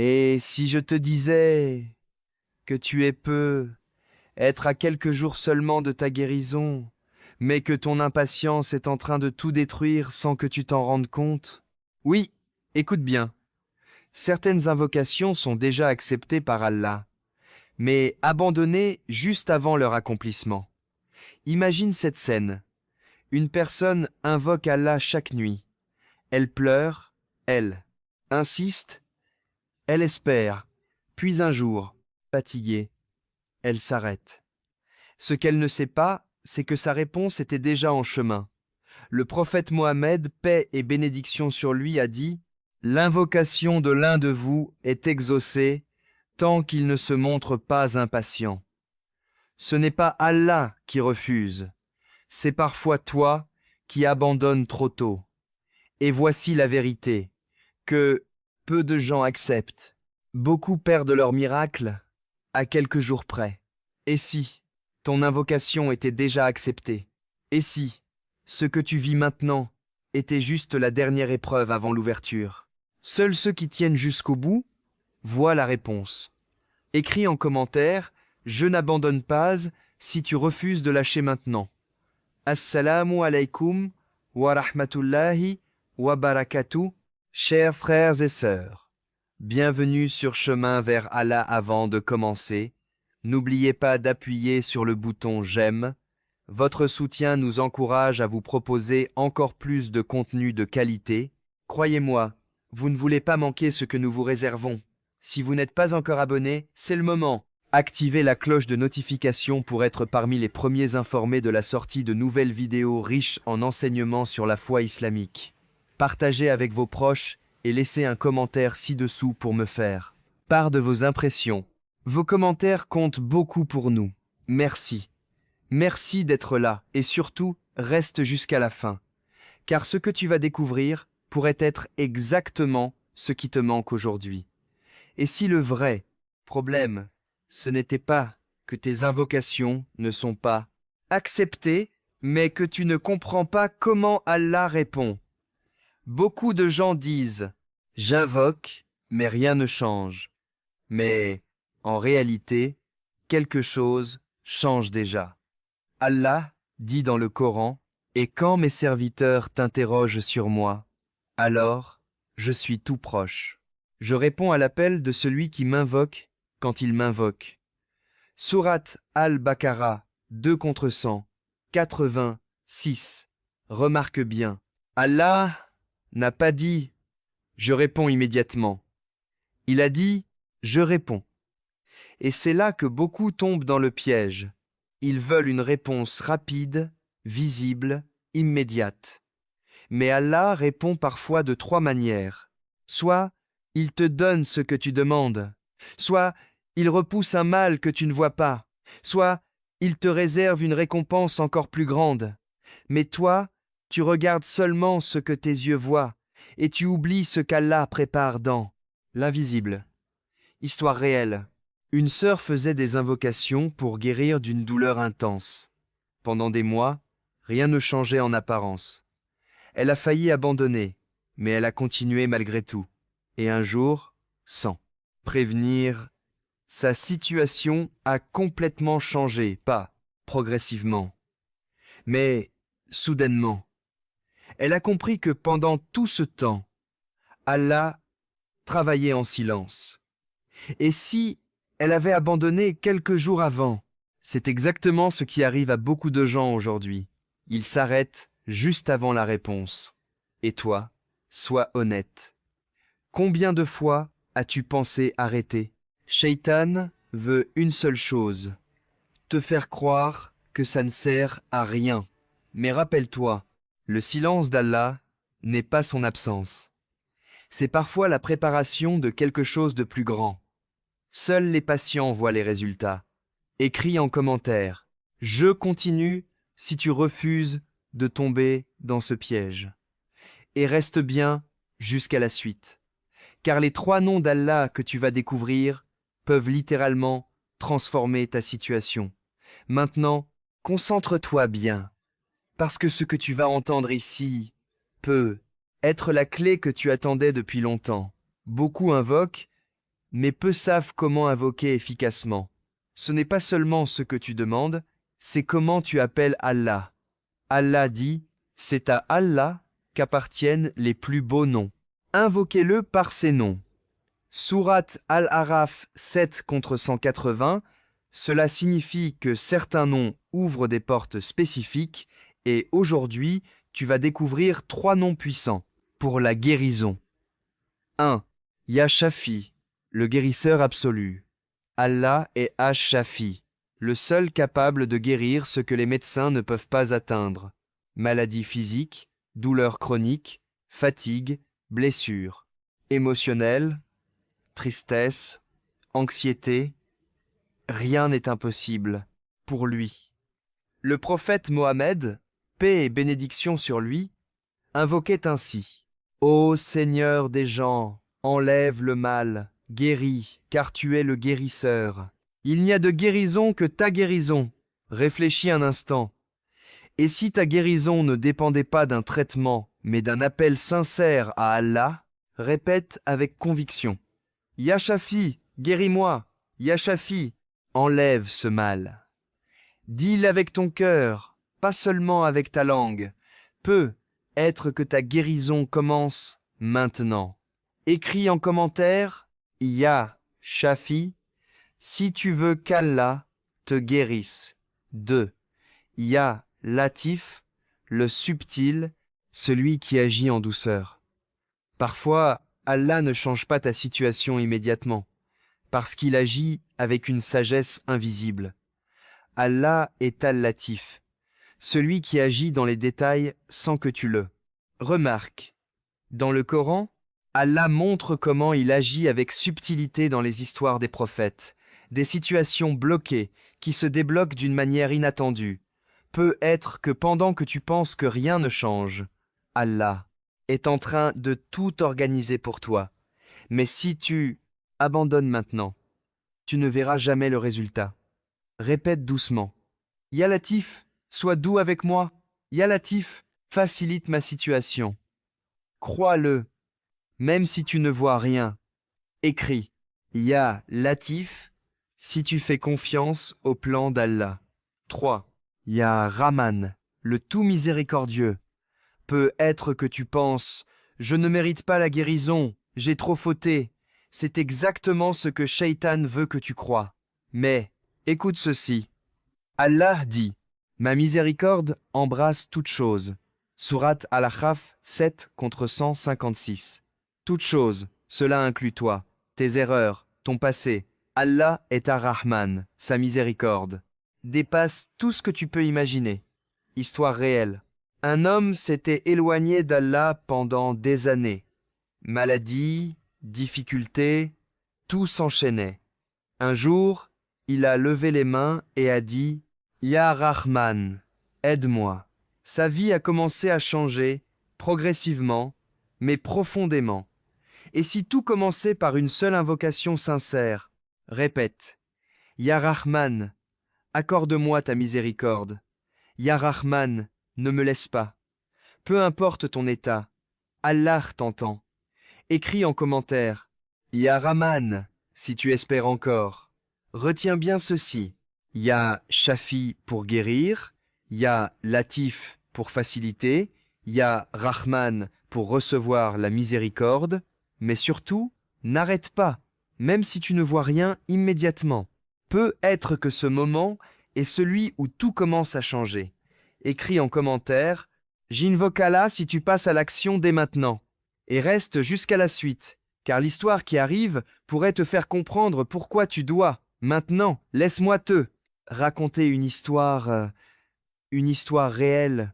Et si je te disais que tu es peu, être à quelques jours seulement de ta guérison, mais que ton impatience est en train de tout détruire sans que tu t'en rendes compte? Oui, écoute bien. Certaines invocations sont déjà acceptées par Allah, mais abandonnées juste avant leur accomplissement. Imagine cette scène. Une personne invoque Allah chaque nuit. Elle pleure, elle insiste, elle espère. Puis un jour, fatiguée, elle s'arrête. Ce qu'elle ne sait pas, c'est que sa réponse était déjà en chemin. Le prophète Mohammed, paix et bénédiction sur lui, a dit « L'invocation de l'un de vous est exaucée tant qu'il ne se montre pas impatient. Ce n'est pas Allah qui refuse, c'est parfois toi qui abandonnes trop tôt. Et voici la vérité, que peu de gens acceptent. Beaucoup perdent leur miracle à quelques jours près. Et si ton invocation était déjà acceptée? Et si ce que tu vis maintenant était juste la dernière épreuve avant l'ouverture? Seuls ceux qui tiennent jusqu'au bout voient la réponse. Écris en commentaire « Je n'abandonne pas » si tu refuses de lâcher maintenant. Assalamu alaikum wa rahmatullahi wa barakatuh, chers frères et sœurs. Bienvenue sur Chemin vers Allah. Avant de commencer, n'oubliez pas d'appuyer sur le bouton j'aime. Votre soutien nous encourage à vous proposer encore plus de contenu de qualité. Croyez-moi, vous ne voulez pas manquer ce que nous vous réservons. Si vous n'êtes pas encore abonné, c'est le moment. Activez la cloche de notification pour être parmi les premiers informés de la sortie de nouvelles vidéos riches en enseignements sur la foi islamique. Partagez avec vos proches et laissez un commentaire ci-dessous pour me faire part de vos impressions. Vos commentaires comptent beaucoup pour nous. Merci. Merci d'être là et surtout, reste jusqu'à la fin. Car ce que tu vas découvrir pourrait être exactement ce qui te manque aujourd'hui. Et si le vrai problème, ce n'était pas que tes invocations ne sont pas acceptées, mais que tu ne comprends pas comment Allah répond. Beaucoup de gens disent « J'invoque, mais rien ne change ». Mais, en réalité, quelque chose change déjà. Allah dit dans le Coran « Et quand mes serviteurs t'interrogent sur moi, alors je suis tout proche. Je réponds à l'appel de celui qui m'invoque quand il m'invoque. » Sourate Al-Baqarah 2 contre 100, 86. Remarque bien, Allah n'a pas dit « je réponds immédiatement ». Il a dit « je réponds ». Et c'est là que beaucoup tombent dans le piège. Ils veulent une réponse rapide, visible, immédiate. Mais Allah répond parfois de trois manières. Soit il te donne ce que tu demandes, soit il repousse un mal que tu ne vois pas, soit il te réserve une récompense encore plus grande. Mais toi, tu regardes seulement ce que tes yeux voient, et tu oublies ce qu'Allah prépare dans l'invisible. Histoire réelle. Une sœur faisait des invocations pour guérir d'une douleur intense. Pendant des mois, rien ne changeait en apparence. Elle a failli abandonner, mais elle a continué malgré tout. Et un jour, sans prévenir, sa situation a complètement changé, pas progressivement, mais soudainement. Elle a compris que pendant tout ce temps, Allah travaillait en silence. Et si elle avait abandonné quelques jours avant, c'est exactement ce qui arrive à beaucoup de gens aujourd'hui. Ils s'arrêtent juste avant la réponse. Et toi, sois honnête. Combien de fois as-tu pensé arrêter? Shaitan veut une seule chose, te faire croire que ça ne sert à rien. Mais rappelle-toi, le silence d'Allah n'est pas son absence. C'est parfois la préparation de quelque chose de plus grand. Seuls les patients voient les résultats. Écris en commentaire « Je continue » si tu refuses de tomber dans ce piège. Et reste bien jusqu'à la suite. Car les trois noms d'Allah que tu vas découvrir peuvent littéralement transformer ta situation. Maintenant, concentre-toi bien, parce que ce que tu vas entendre ici peut être la clé que tu attendais depuis longtemps. Beaucoup invoquent mais peu savent comment invoquer efficacement. Ce n'est pas seulement ce que tu demandes, c'est comment tu appelles Allah. Allah dit, c'est à Allah qu'appartiennent les plus beaux noms. Invoquez-le par ses noms. Sourate Al-Araf 7 contre 180, cela signifie que certains noms ouvrent des portes spécifiques et aujourd'hui, tu vas découvrir 3 noms puissants pour la guérison. 1. Ya Shafi, le guérisseur absolu. Allah est Ash-Shafi, le seul capable de guérir ce que les médecins ne peuvent pas atteindre. Maladies physiques, douleurs chroniques, fatigue, blessures. Émotionnelles, tristesse, anxiété. Rien n'est impossible pour lui. Le prophète Mohammed, paix et bénédiction sur lui, invoquait ainsi: Ô Seigneur des gens, enlève le mal, guéris, car tu es le guérisseur. Il n'y a de guérison que ta guérison. Réfléchis un instant. Et si ta guérison ne dépendait pas d'un traitement, mais d'un appel sincère à Allah, répète avec conviction: Ya Shafi, guéris-moi. Ya Shafi, enlève ce mal. Dis-le avec ton cœur, pas seulement avec ta langue. Peut être que ta guérison commence maintenant. Écris en commentaire Ya Shafi si tu veux qu'Allah te guérisse. 2. Ya Latif, le subtil, celui qui agit en douceur. Parfois, Allah ne change pas ta situation immédiatement, parce qu'il agit avec une sagesse invisible. Allah est Al-Latif, celui qui agit dans les détails sans que tu le remarques. Dans le Coran, Allah montre comment il agit avec subtilité dans les histoires des prophètes, des situations bloquées qui se débloquent d'une manière inattendue. Peut être que pendant que tu penses que rien ne change, Allah est en train de tout organiser pour toi. Mais si tu abandonnes maintenant, tu ne verras jamais le résultat. Répète doucement. Ya Latif, sois doux avec moi. Ya Latif, facilite ma situation. Crois-le, même si tu ne vois rien. Écris Ya Latif si tu fais confiance au plan d'Allah. 3. Ya Rahman, le tout miséricordieux. Peut être que tu penses « Je ne mérite pas la guérison, j'ai trop fauté ». C'est exactement ce que Shaitan veut que tu crois. Mais, écoute ceci. Allah dit « Ma miséricorde embrasse toute chose ». Sourate Al-Ahqaf 7 contre 156. Toute chose, cela inclut toi, tes erreurs, ton passé. Allah est Ar-Rahman, sa miséricorde. Dépasse tout ce que tu peux imaginer. Histoire réelle. Un homme s'était éloigné d'Allah pendant des années. Maladie, difficultés, tout s'enchaînait. Un jour, il a levé les mains et a dit « Ya Rahman, aide-moi ». Sa vie a commencé à changer, progressivement, mais profondément. Et si tout commençait par une seule invocation sincère, répète « Ya Rahman, accorde-moi ta miséricorde. Ya Rahman, ne me laisse pas. Peu importe ton état, Allah t'entend. Écris en commentaire « Ya Rahman » si tu espères encore. Retiens bien ceci. Ya Shafi pour guérir, Ya Latif pour faciliter, Ya Rahman pour recevoir la miséricorde, mais surtout, n'arrête pas, même si tu ne vois rien immédiatement. Peut être que ce moment est celui où tout commence à changer. Écris en commentaire « J'invoque Allah si tu passes à l'action dès maintenant » et reste jusqu'à la suite, car l'histoire qui arrive pourrait te faire comprendre pourquoi tu dois, maintenant, laisse-moi te raconter une histoire réelle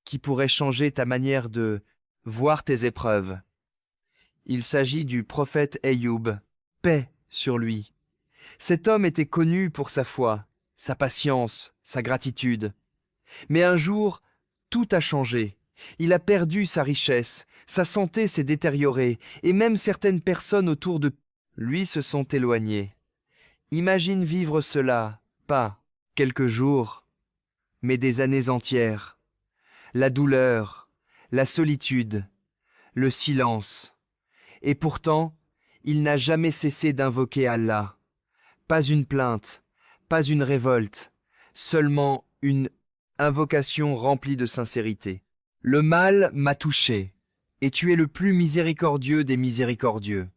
qui pourrait changer ta manière de voir tes épreuves. Il s'agit du prophète Ayoub, paix sur lui. Cet homme était connu pour sa foi, sa patience, sa gratitude. Mais un jour, tout a changé. Il a perdu sa richesse, sa santé s'est détériorée, et même certaines personnes autour de lui se sont éloignées. Imagine vivre cela, pas quelques jours, mais des années entières. La douleur, la solitude, le silence. Et pourtant, il n'a jamais cessé d'invoquer Allah. Pas une plainte, pas une révolte, seulement une invocation remplie de sincérité. Le mal m'a touché, et tu es le plus miséricordieux des miséricordieux.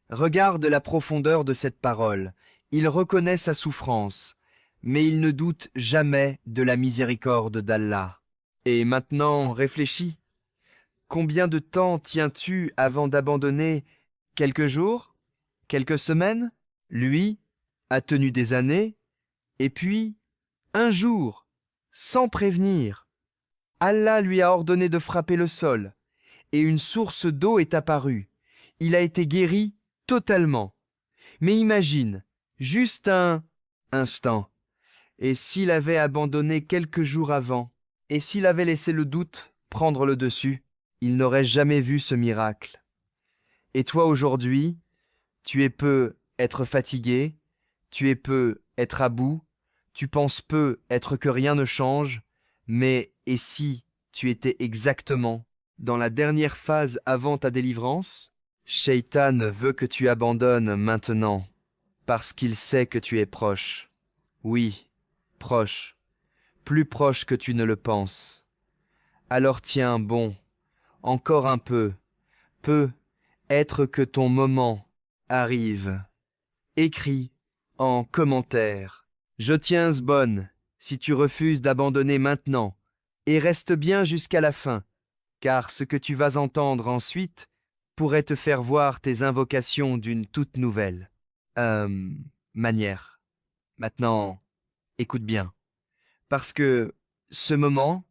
Regarde la profondeur de cette parole. Il reconnaît sa souffrance, mais il ne doute jamais de la miséricorde d'Allah. Et maintenant, réfléchis. Combien de temps tiens-tu avant d'abandonner? Quelques jours? Quelques semaines? Lui a tenu des années, et puis, un jour, sans prévenir, Allah lui a ordonné de frapper le sol, et une source d'eau est apparue. Il a été guéri totalement. Mais imagine, juste un instant. Et s'il avait abandonné quelques jours avant, et s'il avait laissé le doute prendre le dessus, il n'aurait jamais vu ce miracle. Et toi aujourd'hui, tu es peu être fatigué, tu es peu être à bout, tu penses peu être que rien ne change, mais et si tu étais exactement dans la dernière phase avant ta délivrance? Shaitan veut que tu abandonnes maintenant, parce qu'il sait que tu es proche. Oui, proche, plus proche que tu ne le penses. Alors tiens bon, encore un peu, être que ton moment arrive. Écris en commentaire. Je tiens bonne si tu refuses d'abandonner maintenant, et reste bien jusqu'à la fin, car ce que tu vas entendre ensuite pourrait te faire voir tes invocations d'une toute nouvelle manière. Maintenant, écoute bien, parce que ce moment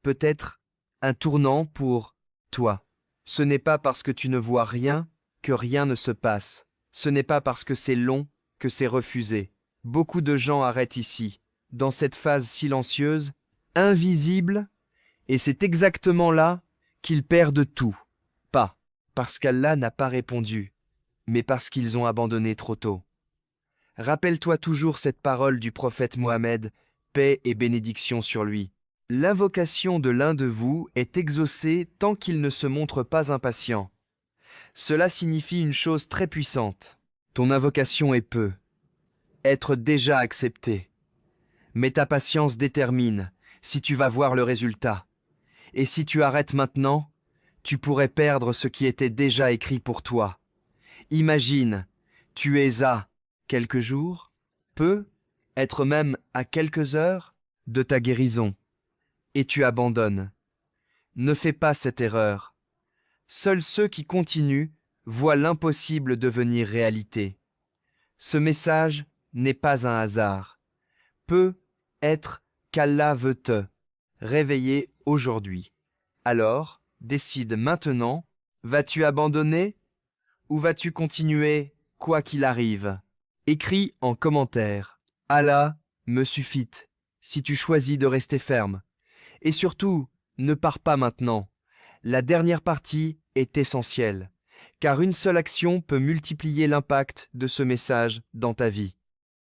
peut être un tournant pour toi. Ce n'est pas parce que tu ne vois rien que rien ne se passe. Ce n'est pas parce que c'est long que c'est refusé. Beaucoup de gens arrêtent ici, dans cette phase silencieuse, invisible, et c'est exactement là qu'ils perdent tout. Pas parce qu'Allah n'a pas répondu, mais parce qu'ils ont abandonné trop tôt. Rappelle-toi toujours cette parole du prophète Mohammed, paix et bénédiction sur lui. L'invocation de l'un de vous est exaucée tant qu'il ne se montre pas impatient. Cela signifie une chose très puissante. Ton invocation est peu, être déjà acceptée. Mais ta patience détermine si tu vas voir le résultat. Et si tu arrêtes maintenant, tu pourrais perdre ce qui était déjà écrit pour toi. Imagine, tu es à quelques jours, peu, être même à quelques heures de ta guérison. Et tu abandonnes. Ne fais pas cette erreur. Seuls ceux qui continuent voient l'impossible devenir réalité. Ce message n'est pas un hasard. Peut être qu'Allah veut te réveiller aujourd'hui. Alors, décide maintenant, vas-tu abandonner ou vas-tu continuer quoi qu'il arrive? Écris en commentaire. Allah me suffit si tu choisis de rester ferme. Et surtout, ne pars pas maintenant. La dernière partie est essentielle, car une seule action peut multiplier l'impact de ce message dans ta vie.